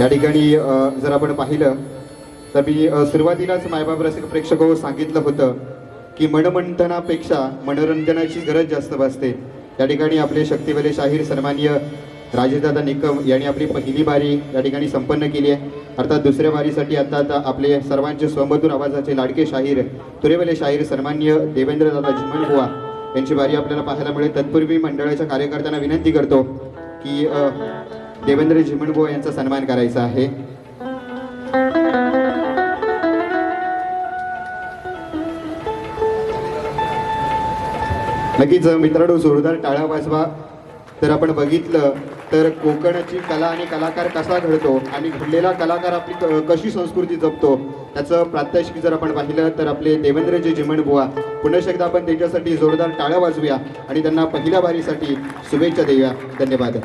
या ठिकाणी जर आपण पाहिलं तर मी सुरुवातीलाच मायबाप रसिक प्रेक्षक हो सांगितलं होतं की मनमंथनापेक्षा मनोरंजनाची गरज जास्त भासते। या ठिकाणी आपले शक्तिवले शाहीर सन्माननीय राजेशदादा निकम यांनी आपली पहिली बारी या ठिकाणी संपन्न केली आहे। अर्थात दुसऱ्या बारीसाठी आता आपले सर्वांचे स्वमधुर आवाजाचे लाडके शाहीर तुरेवले शाहीर सन्माननीय देवेंद्रदादा झिमणबुवा यांची बारी आपल्याला पाहायला मिळेल। तत्पूर्वी मंडळाच्या कार्यकर्त्यांना विनंती करतो की देवेंद्र झिमणबुवा यांचा सन्मान करायचा आहे। नक्कीच मित्रांनो, जोरदार टाळ्या वाजवा। तर आपण बघितलं तर कोकणाची कला आणि कलाकार कसा घडतो आणि घडलेला कलाकार आपली कशी संस्कृती जपतो त्याचं प्रात्यक्षिक जर आपण पाहिलं तर आपले देवेंद्रजी झिमणबुवा, पुन्हा एकदा आपण त्यांच्यासाठी जोरदार टाळ्या वाजवूया आणि त्यांना पहिल्या बारीसाठी शुभेच्छा देऊया। धन्यवाद।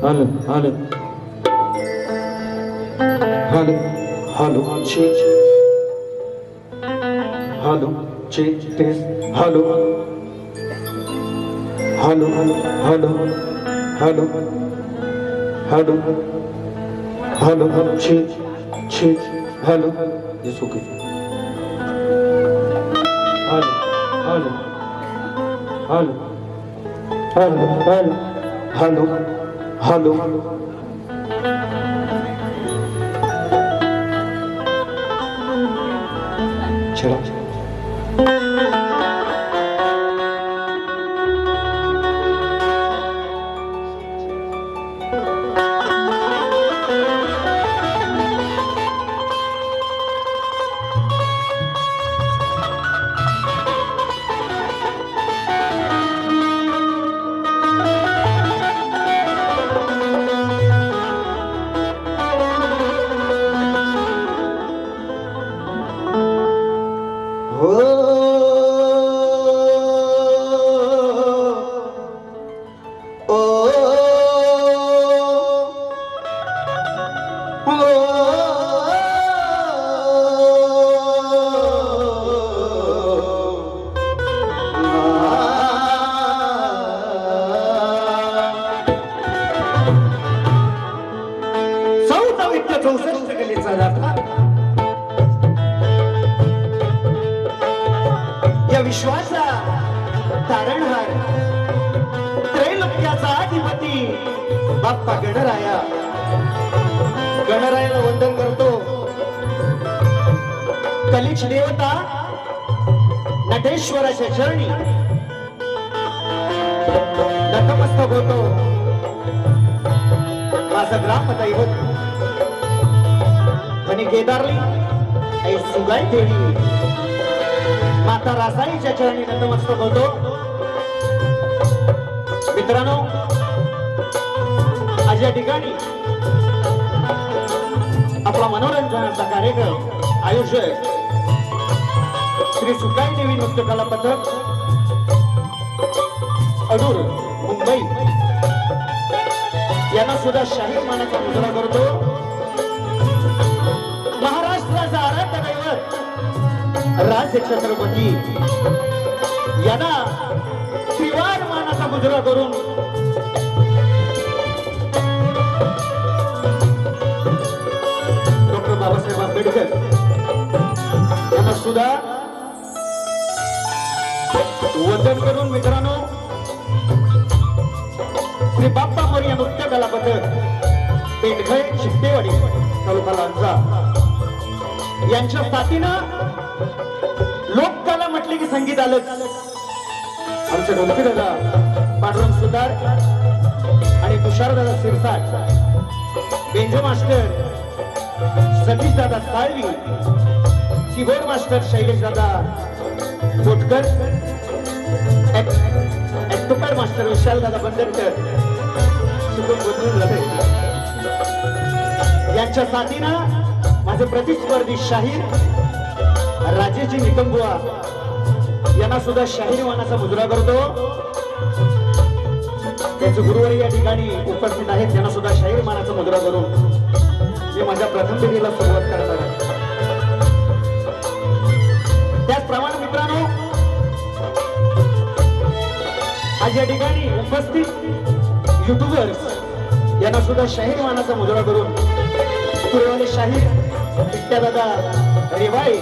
Hello, hello, hello, hello, change, hello, change this, hello, hello, hello, hello, hello, hello, change, hello, it's okay. Hello, hello, hello, hello, hello, hello, hello. चला या विश्वाचा तारणहार त्रैलोक्याचा अधिपती बाप्पा गणराया, गणरायाला वंदन करतो। कलिच देवता नटेश्वराच्या चरणी नतमस्तक होतो। माझा ग्रामदैवत आणि केदारली आई सुगाई देवी माता रासाईच्या चरणी नतमस्तक होतो। मित्रांनो, आज या ठिकाणी आपला मनोरंजनाचा कार्यक्रम आयोजक श्री सुगाई देवी नृत्य कला पथक अडूर मुंबई यांना सुद्धा शाहीर मानाचा मुजरा करतो। महाराष्ट्राचा आराध्य दैवत राज्य छत्रपती यांना त्रिवार मानाचा मुजरा करून डॉक्टर बाबासाहेब आंबेडकर यांना सुद्धा वंदन करून मित्रांनो श्री बाप्पा मोरया नृत्य कला पथक पेंढखळ शिट्टेवाडी तालुका लांजा यांच्या साथीनं लोककला म्हटले की संगीत आलंच। आमचे ढोलकी दादा पांडुरंग सुतार आणि तुषार दादा सिरसाट, बेंजो मास्टर सतीश दादा साळवी, कीबोर्ड मास्टर शैलेश दादा कोटकर, ऍक्टोपॅड मास्टर विशाल दादा बंदरकर सुकून बदलून जाते यांच्या साथीनं माझे प्रतिस्पर्धी शाहीर राजेशजी निकमबुवा यांना सुद्धा शाहीर मानाचा मुजरा करतो. त्याचे गुरुवारी या ठिकाणी उपस्थित आहेत. त्यांना सुद्धा शाहीर मानाचा मुजरा करून मी माझ्या प्रथम पिढीला सुरुवात करणार आहे. त्याचप्रमाणे मित्रांनो, आज या ठिकाणी उपस्थित युट्यूबर्स यांना सुद्धा शाहीर मानाचा मुजरा करून गुरुवारी शाहीर दादा रेवाळे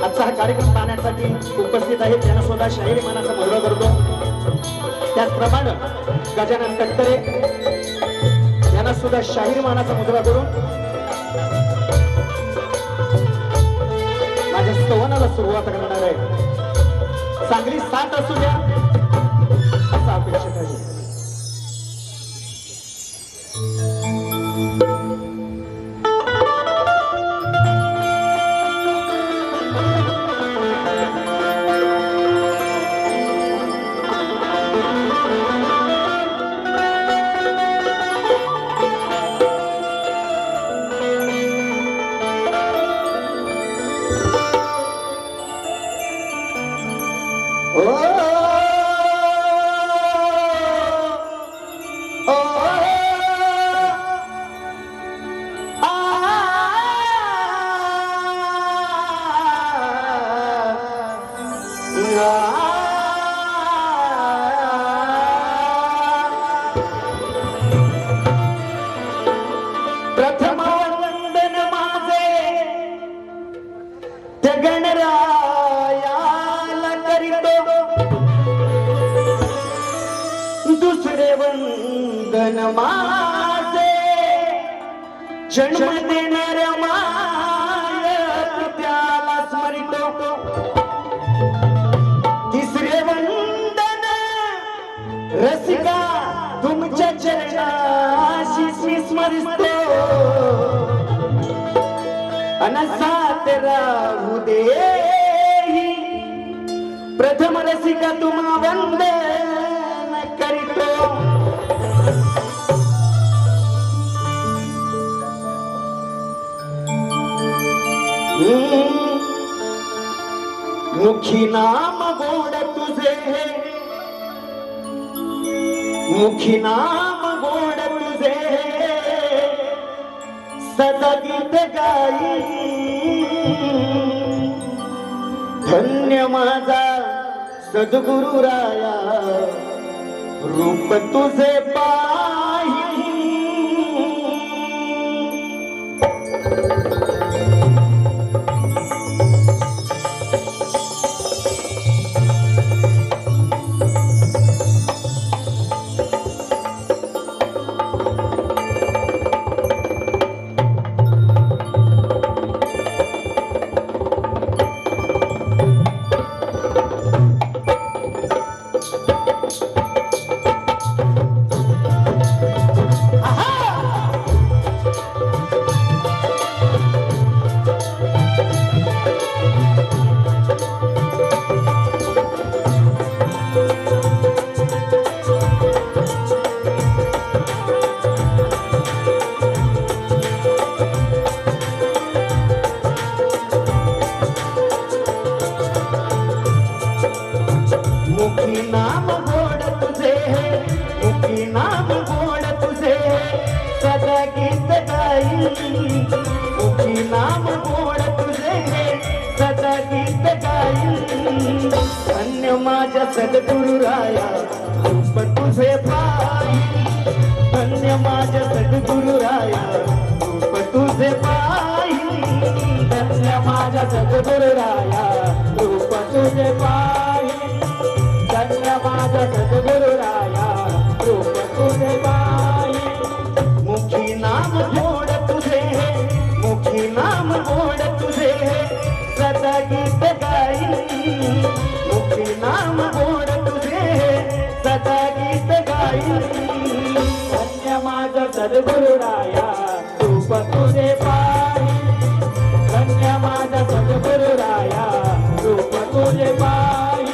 आजचा हा कार्यक्रम पाहण्यासाठी उपस्थित आहेत. त्यांना सुद्धा शाहीर मानाचा मुजरा करतो. त्याचप्रमाणे गजानन कटकरे यांना सुद्धा शाहीर मानाचा मुजरा करून माझ्या स्तवनाला सुरुवात करणार आहे. चांगली साथ असू द्या असा अपेक्षित आहे. प्रथम वंदन माझे त्या गणरायाला करीतो. दुसरे वंदन माझे जन्म देणाऱ्या माय त्याला स्मरितो. तिसरे वंदन रसिका तुमच्या चरणाशी स्मरितो. अनसात राहू दे प्रथम रसिका तुम्हा वंदन करीतो. मुखी नाम गोड तुझे, मुखी नाम गोड तुझे, सदा गीत गाई. धन्य माझा सद्गुरु राया, रूप तुझे पाही. मुखी नाम गोड तुझे, मुखी नाम गोड तुझे, सदा गीत गाई. मुखी नाम गोड तुझे, सदा गीत गाई. धन्य माझ्या सद्गुरु राया, रूप तुझे पाई. धन्य माझ्या सद्गुरु राया, रूप तुझे पाई. धन्य माझ्या सद्गुरु राया, रूप तुझे पाई. धन्य माझा सद्गुरु राया, रूप तुझे पाई. मुखी नाम गोड तुझे, मुखी नाम गोड तुझे, सदा गीत गाई. मुखी नाम गोड तुझे, सदा गीत गाई. धन्य माझा सद्गुरु राया, रूप तुझे पाई. धन्य माझा सद्गुरु राया, रूप तुझे पाई.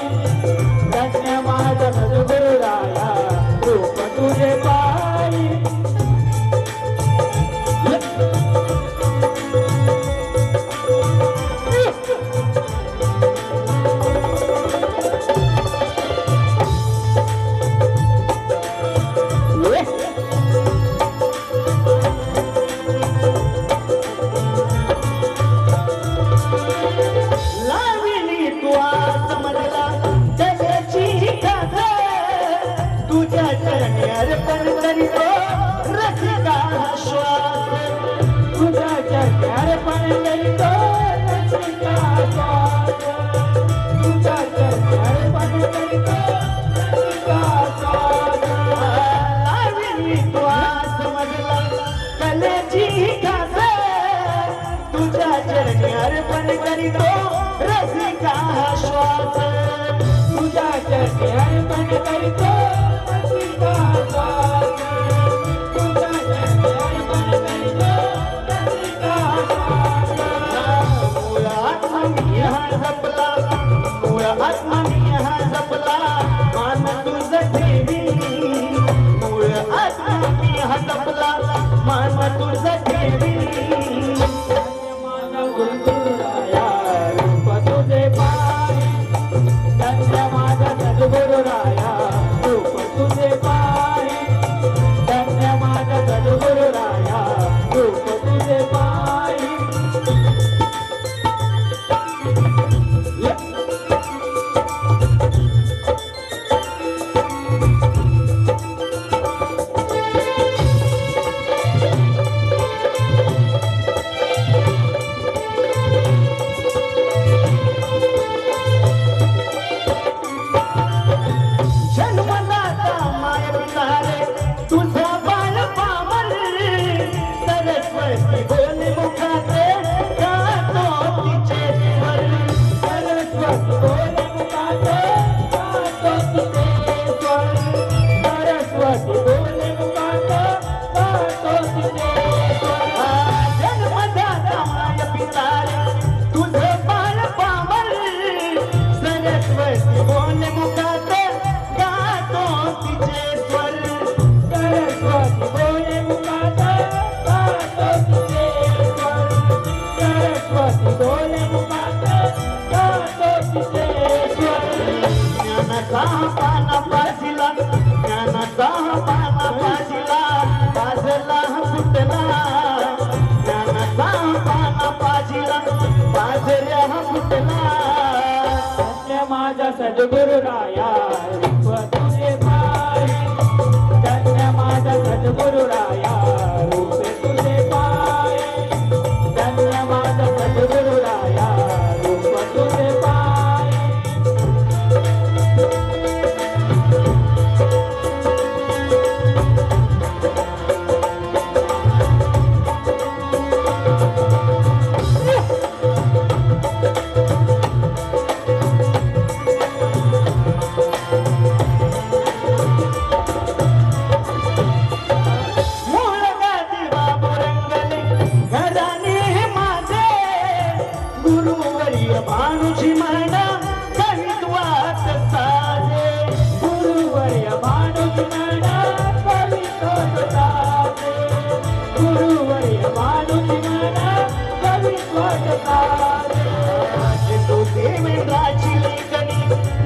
धन्य माझा सद्गुरु राया, रूप तुझे पाई. अर्पण करीतो रसिका स्वास तुझ्या चरणी अर्पण करीतो रसिका स्वास लाविली श्वास मधला कलेची घास तुझ्या चरणी अर्पण करीतो रसिका श्वास तुझ्या चरणी अर्पण करीतो रसिका स्वास तुझ्या चरणी अर्पण करीतो रसिका स्वास मूळ आत्मा मी हा जपला मूळ आत्मा मी हा जपला मान तुझ ठेवी मूळ आत्मा मी हा जपला मान तुझ ठेवी माझा गुरुराया रूप तुझे पाहे धन्य माझा सद्गुरुराया रूप तुझे पाहे धन्य माझा सद्गुरुराया रूप तुझे पाहे जन्मदाता माय पितारे तुझा बाळ पामल सरस्वती बोले मुखाते गातो तिचे स्वर सरस्वती बोले मुखाते गातो तिचे स्वर सरस्वती बोले मुखाते गातो तिचे स्वर जन्मदाता माय पितारे तुझं बाळ पामल सरस्वती बोले मुखाते गातो तिचे स्वर सरस्वती बोले मुखाते गातो तिचे स्वर सरस्वती बोले मुखाते गातो तिचे स्वर ज्ञानाचा पाना पाजिला ज्ञानाचा पाना पाजिला पाजला फुटला ज्ञानाचा पाना पाजिला पाजल्या फुटला धन्य माझा सद्गुरुराया रूप तुझे पाहे धन्य माझा सद्गुरुराया रूप तुझे पाहे धन्य माझा सद्गुरुराया रूप तुझे पाहे मूळ गादी बाबू रंगले घराने माझे गुरुवर्य भानुजी म्हणा कवित्वात साजे गुरुवर्य मानुष म्हणा कवित्व साधे गुरुवर्य मानुष म्हणा कवित्व साधे जितू देवेंद्राची लेखणी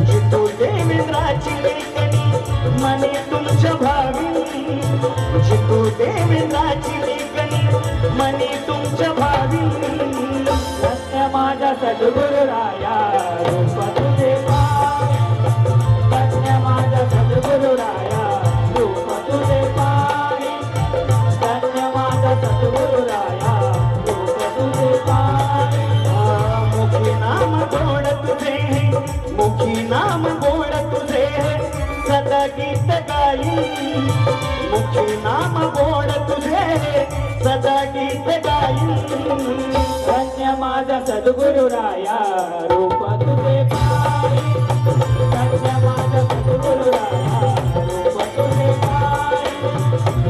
जितू देवेंद्राची लेखणी मने तुमच्या भावी जितू देवेंद्राची लेखणी मने तुमच्या भावी धन्य माझा सद्गुरुराया रूप तुझे पाहे धन्य माझा सद्गुरुराया रूप तुझे पाहे धन्य माझा सद्गुरुराया रूप तुझे पाहे मुखी नाम गोड तुझे मुखी नाम गोड तुझे सदा गीत गाई मुखी नाम गोड तुझे सदा गीत गाई धन्य माझा सद्गुरुराया रूप तुझे पाहे धन्य माझा सद्गुरुराया रूप तुझे पाहे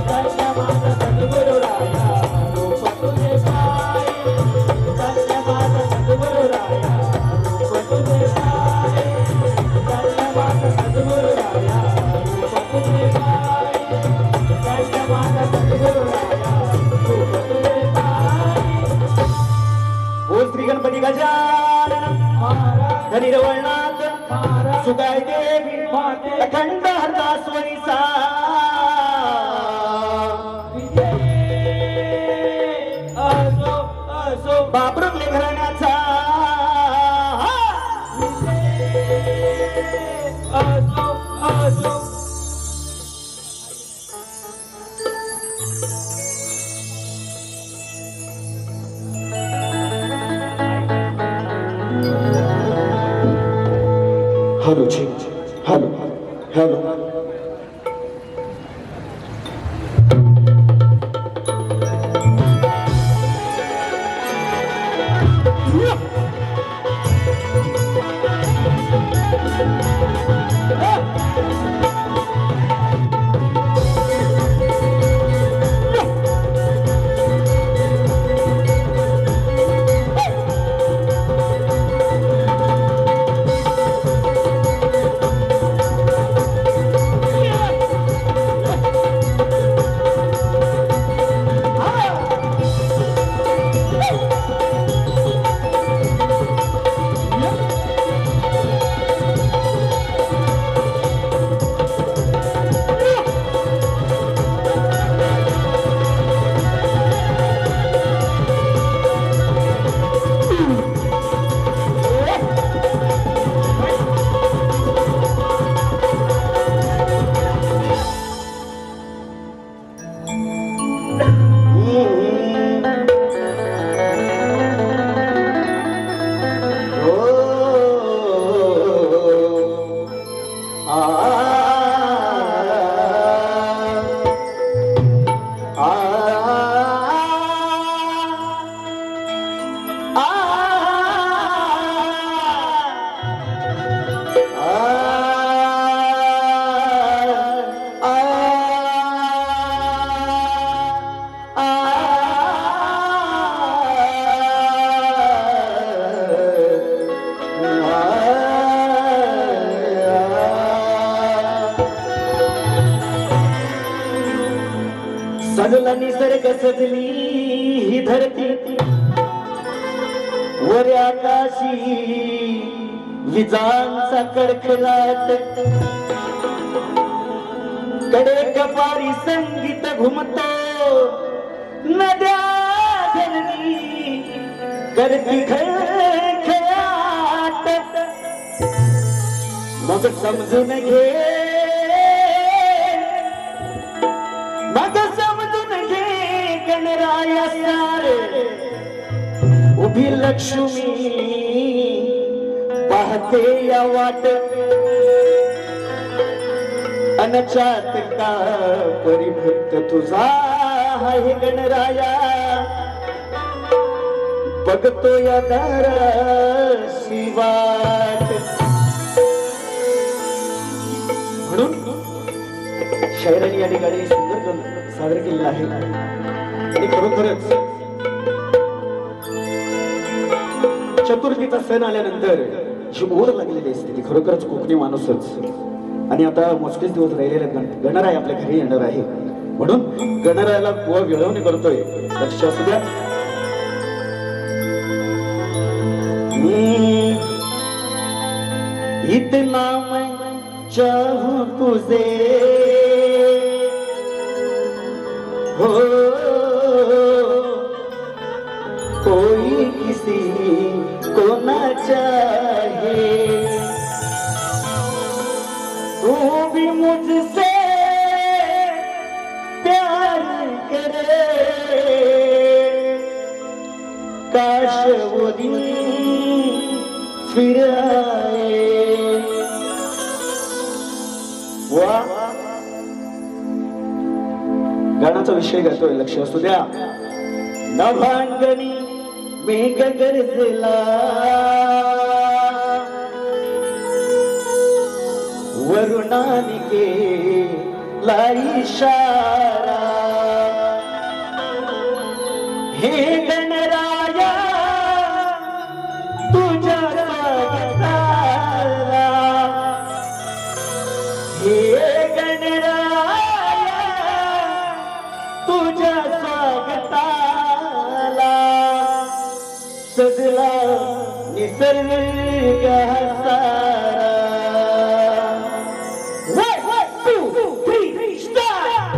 धन्य माझा सद्गुरुराया रूप तुझे पाहे धन्य माझा सद्गुरुराया रूप तुझे पाहे धन्य माझा सद्गुरुराया रूप तुझे पाहे धन्य माझा सद्गुरुराया रूप तुझे पाहे ओ श्री गणपती गजानन महाराज धनिरवळनाथ महाराज सुगाय देवी माते अखंड हरदासवरी सा असो असो बाबरुगले घराण्याचा असो असो हॅलो जी हॅलो हॅलो सजला निसर्ग सजली ही धरती वर आकाशी विजांचा कडकडाट कडे कपारी संगीत घुमतो नद्या धरणी करती खळखळाट मग समजून घे मग समजून घे गणराया सारे उभी लक्ष्मी पाहते या वाट अनचात का परिभक्त तुझा आहे गणराया बघतो या दाराशी वाट म्हणून शायरांनी या ठिकाणी सुंदर सादर केलेलं आहे आणि खरोखरच चतुर्थीचा सण आल्यानंतर जी ओढ लागलेली असते ती खरोखरच कोकणी माणूसच आणि आता मोजकेच दिवस राहिलेले गणराय आपल्या घरी येणार आहे म्हणून गणरायाला बुवा विळवणी करतोय लक्ष असू द्या इतना मैं चाहूं तुझे हो कोई किसी को न चाहे तू भी मुझसे प्यार करे काश वो दिन फिर आए वा गाण्याचा विषय घेतोय लक्ष असू द्या नभांगणी मेघ गरजला वरुणानिके लाई इशारा हे गणराया तुझ्या स्वागताला हे गणराया तुझ्या स्वागताला सजला निसर्ग सारा 1, 2, 3, start!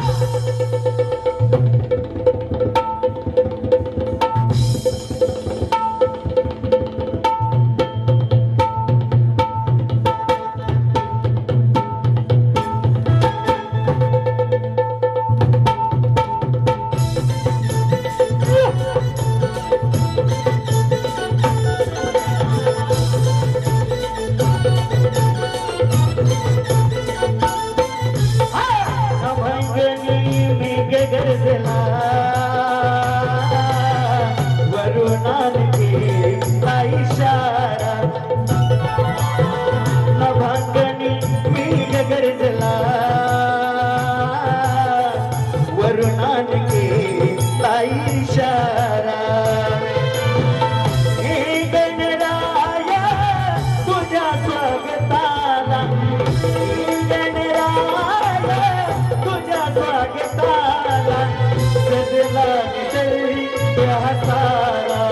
सजला निसर्गी हसारा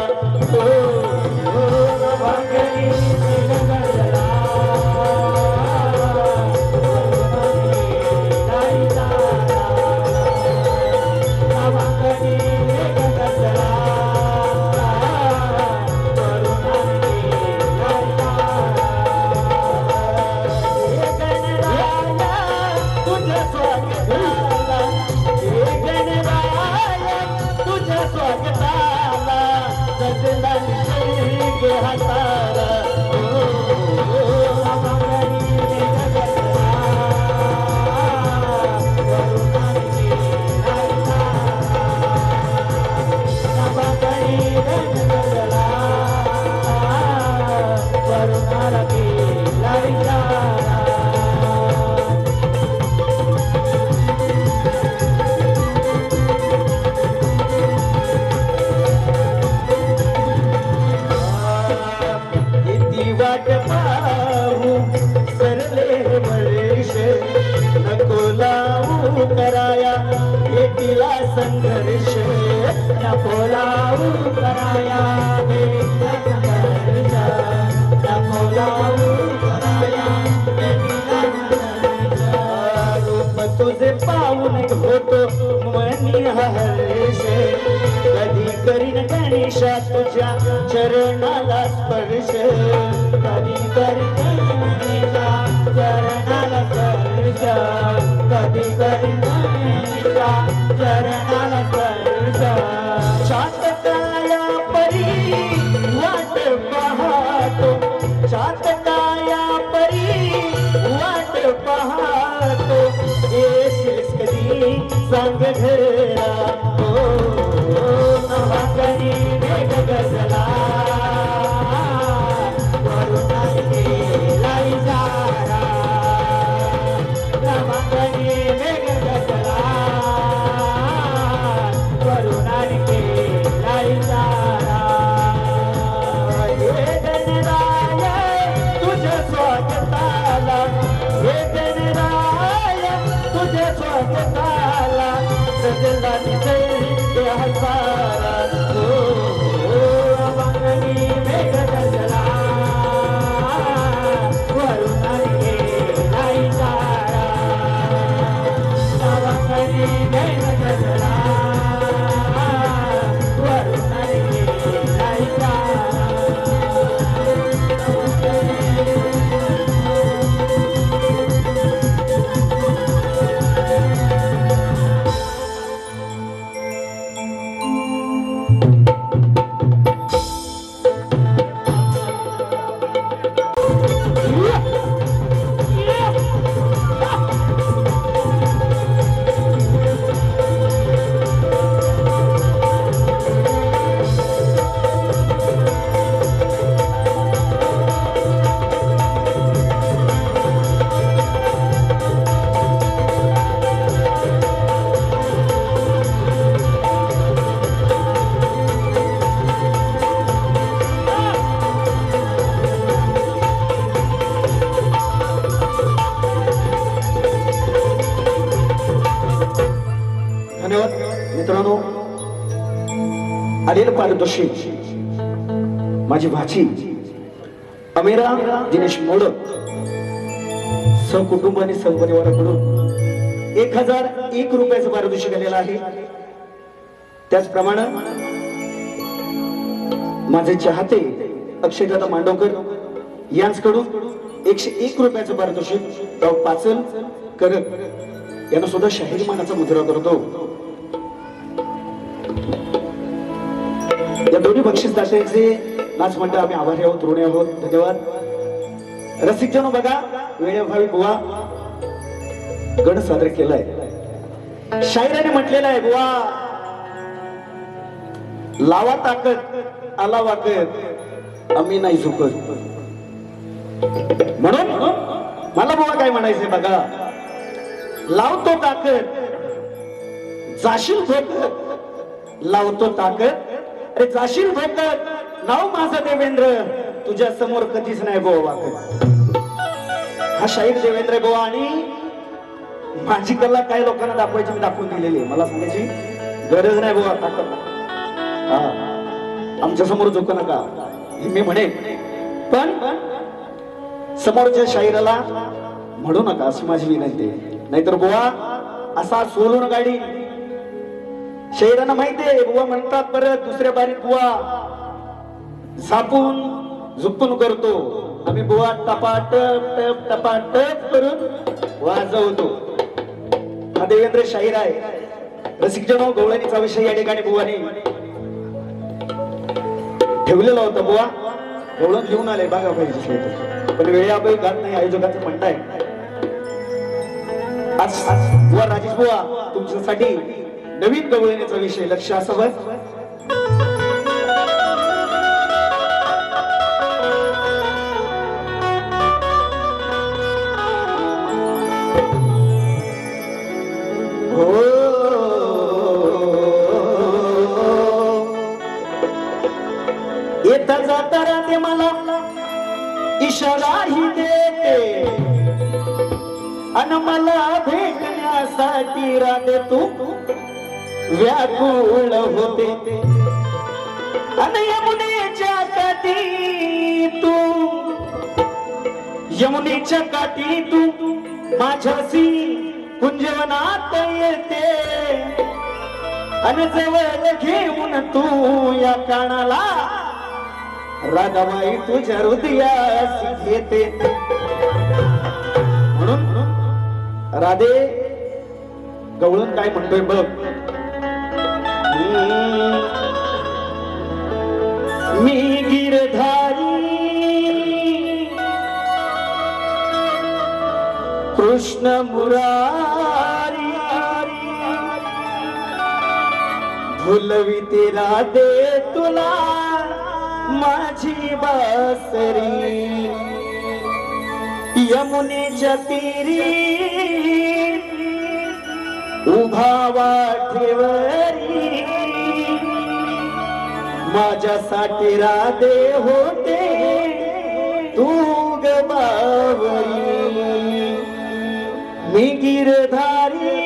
हो हो भांगरी गगनला वाट पाहू सरले वर्ष नको लावू कराया भेटीला संघर्ष नको लावू कराया भेटीला संघर्ष नको लावू कराया भेटीला संघर्ष रूप तुझे पाहून होतो मनी हर्ष कधी करीन गणेशा तुझ्या चरणाला स्पर्श कधी करीन गणेशा चरणाला स्पर्श कधी करीन गणेशा चरणाला स्पर्श चातकाया परी वाट पाहतो चातकाया परी वाट पाहतो येशील कधी सांग घरा हो भांगरी मेघ गजला वरुणाने लाई जारा भांगरी मेघ गजला वरुणाने लाई जारा हे गणराय तुझ्या स्वागताला हे गणराय तुझ्या स्वागताला सजला निसर्गी हसारा हो भांगरी मेघ गजला वरुणाने लाई जारा भांगरी मेघ गजला वरुणाने लाई जारा धन्यवाद मित्रांनो अनिल पारितोषिक माझी भाची अमेरा दिनेश मोडक सहकुटुंब आणि सहपरिवाराकडून 1001 रुपयाचं पारितोषिक आलेलं आहे. त्याचप्रमाणे माझे चाहते अक्षयदादा मांडवकर यांच्याकडून 101 रुपयाचं पारितोषिक राव पाचल करत यांना सुद्धा शाहीर मानाचा मुद्रा करतो. या दोन्ही बक्षीसदात्यांचे नाच म्हणता आम्ही आभारी आहोत, ऋणी आहोत. धन्यवाद. रसिकजनो बघा, वेळेअभावी बुवा गण सादर केलाय. शाहिराने म्हटलेलं आहे, बुवा लावा ताकद आला वाकत आम्ही नाही झुकत. म्हणून मला बुवा काय म्हणायचंय बघा, लावतो ताकद जाशील धोकत, लावतो ताकद अरे जाशील धोकत, नाव माझं देवेंद्र तुझ्या समोर कधीच नाही बुवा वाकत. हा शाहीर देवेंद्र बुवा आणि माझी कला काही लोकांना दाखवायची मी दाखवून दिलेली. मला सांगायची गरज नाही बुवा आता. हा आमच्या समोर झोकू नका हे मी म्हणेन, पण समोरच्या शाहिराला म्हणू नका अशी माझी विनंती आहे. नाहीतर बुवा असा सोलून गाडी शाहिरांना माहितीये बुवा म्हणतात परत दुसऱ्या बारीत बुवा झापून झुपून करतो, आम्ही बुवा टपाटप टप टपाटप करून वाजवतो. हा देवेंद्र शाहीर आहे. रसिकजनो, गवळणीचा विषय या ठिकाणी बुवानी ठेवलेला होता. बुवा गवळण घेऊन आले बघा पाहिजे, पण वेळापैकी गात नाही आयोजकाचं म्हणताय. आज बुवा राजेश बुवा तुमच्यासाठी नवीन गवळणीचा विषय लक्ष असावं. येता जाता राहते मला इशाराही देते अन मला भेटण्यासाठी राहते तू व्याकुळ होते. अन यमुनेच्या काठी तू, यमुनेच्या काठी तू माझ्याशी कुंजवनात येते अन जवळ घेऊन तू या कानाला राधाबाई तुझ्या हृदयास घेते. म्हणून राधे गवळण काय म्हणतोय बघ. मी गिरधारी कृष्ण मुरारी भुलविते राधे तुला माझी बासरी. यमुनेच्या तीरी उभा वाटेवरी माझ्यासाठी राधे होते तू ग बावरी. मी गिरधारी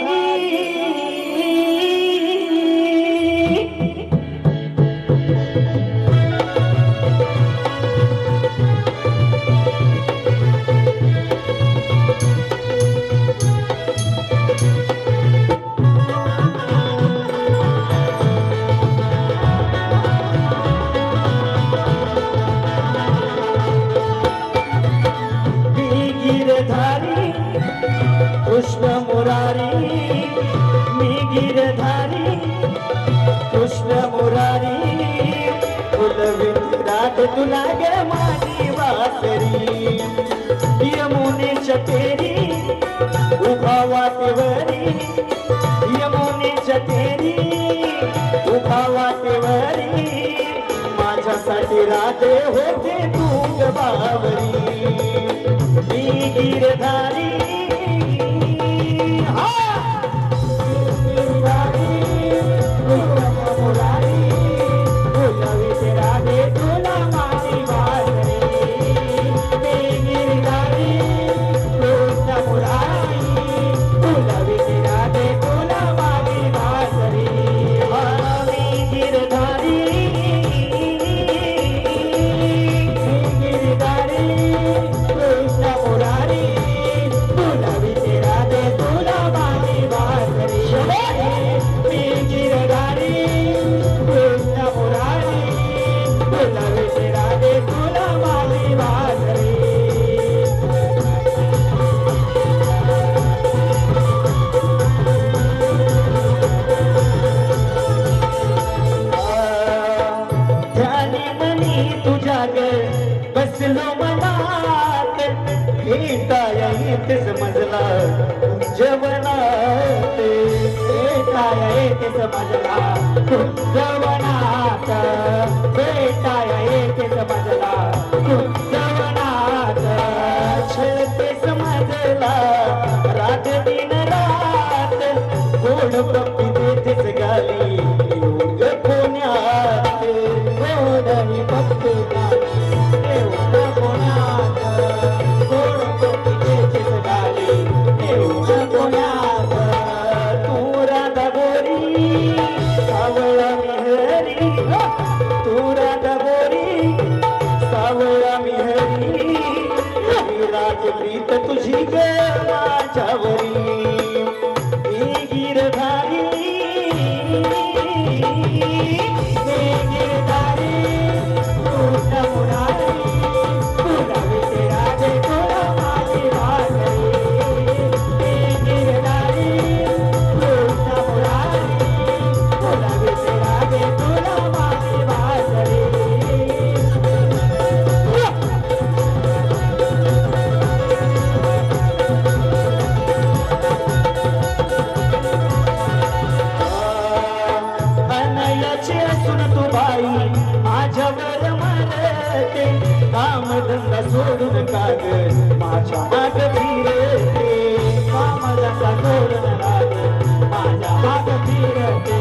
कृष्ण मुरारी. मी गिरधारी कृष्ण मुरारी फुलविराट तुला ग माझी वासरी. यमुनेच्या तेरी उभा वाटेवरी, यमुनेच्या तेरी उभा वाटेवरी माझ्यासाठी राधे होते तू ग बावरी. मी गिरधारी समजला जवनात बेटाय ते समजला जवनात बेटाय ते समजला जवनात छळते समजला रात दिन रात गोड पप्पी देतेच गाली योग पुण्यात गोडनी पप्पी नसून तू बाई माझ्यावर मरते कामधंदा सोडून का ग माझ्या माग फिरते कामधंदा सोडून का ग माझ्या माग फिरते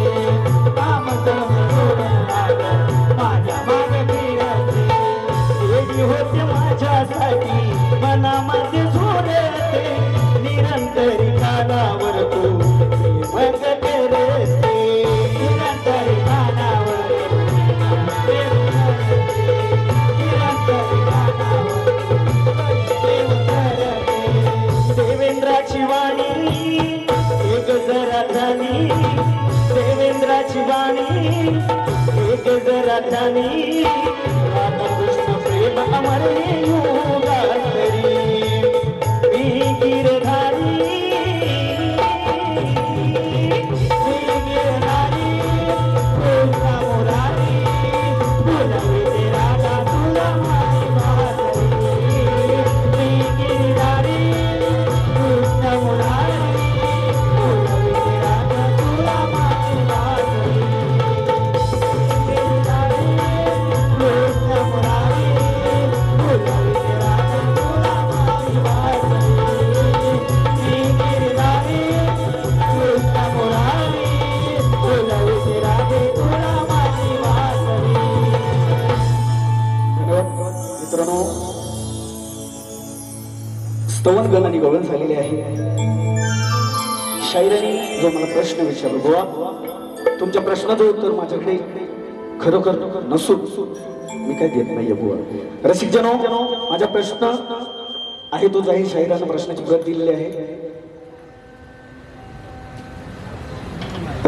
कामधंदा सोडून का ग माझ्या माग फिरते येडी होते माझ्यासाठी मनामध्ये झोरते निरंतरी कानावर तू मग करते निरंतरी कानावर देवेंद्राची वाणी एक जरा झाली देवेंद्राची वाणी एक जरा झाली राधाकृष्ण प्रेम अमर युगातरी मी गिरधारी मी गिरधारी कृष्ण मुरारी बोलविते राधा तुला माझी बासरी मी गिरधारी कृष्ण मुरारी बोलविते राधा तुला माझी बासरी गिरधारी कृष्ण मुरारी बोलविते राधा तुला माझी बासरी मी गिरधारी कृष्ण मुरारी बोलविते राधे तुला माझी बासरी. मित्रांनो स्तवन गणाने गवळण झालेले आहे शायराने जो मला प्रश्न विचारला बुवा तुमच्या प्रश्नाचं उत्तर माझ्याकडे खरोखर नसून मी काय देत नाहीये बुवा रसिक जनो माझा प्रश्न आहे तो जाहीर शायरानं प्रश्नाची प्रत दिलेली आहे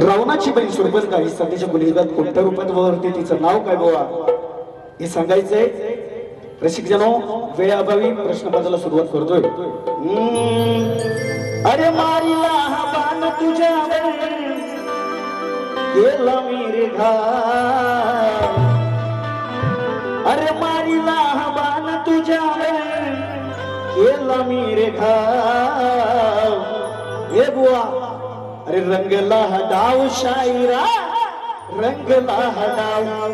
रावणाची बहीण सुरपंका ही सध्याच्या गुन्हेगार कोणत्या रूपात वळते तिचं नाव काय बुवा हे सांगायचंय रसिक जनो वेळाभावी प्रश्न बदलायला सुरुवात करतोय अरे मारीला हा बाण तुझ्यावर गेला मेरे घाव अरे मारीला हा बाण तुझ्यावर गेला मेरे घाव हे बुवा अरे रंगला हा डाव शायरा रंगला हा डाव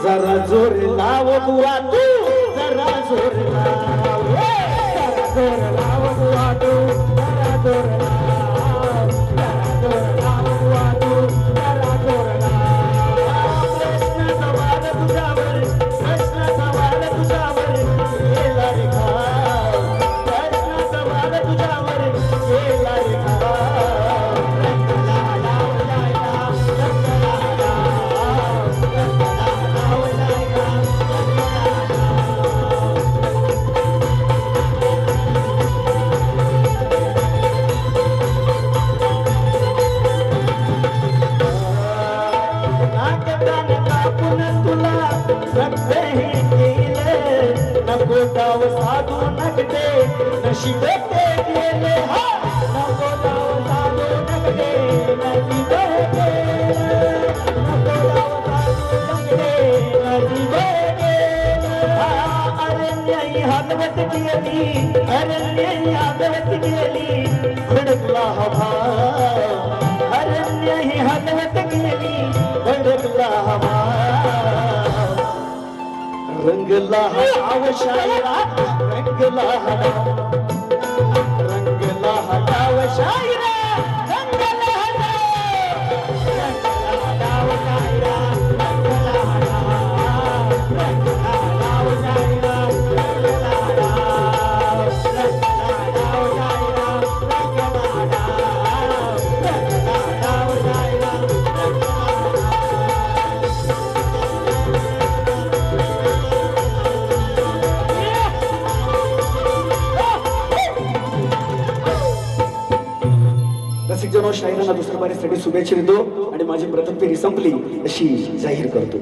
जरा जोर लाव बुवा तू जरा जोर लाव जरा जोर लाव बुवा तू जरा जोर लाव जरा जोर लाव बुवा तू जरा जोर लाव प्रश्न सवाल तुझ्यावर प्रश्न सवाल तुझ्यावर गेला रे घाव प्रश्न सवाल तुझ्यावर गेला रे घाव रंगला डाव जायला रंगला डाव नको डाव साधू नकटे नशिबे ते गेले हा नको डाव साधू नकटे नशिबे गेले नको डाव साधू नकटे नशिबे गेले अरण्य ही हदवत गेली अरण्य ही हदवत गेली भडकला हा भाव अरण्य ही हदवत गेली भडकला हा भाव रंगला हा डाव शायरा रंगला हा डाव रंगला हा डाव शायरा रंगला हा डाव रंगला हा डाव शायरा रंगला हा डाव रंगला हा डाव शायरा रंगला हा डाव रंगला हा डाव शायरा रंगला हा डाव रंगला हा डाव शायरा रंगला हा डाव रसिक जनो शायरांना दुसऱ्या बारीसाठी शुभेच्छा देतो आणि माझी प्रथम फेरी संपली अशी जाहीर करतो.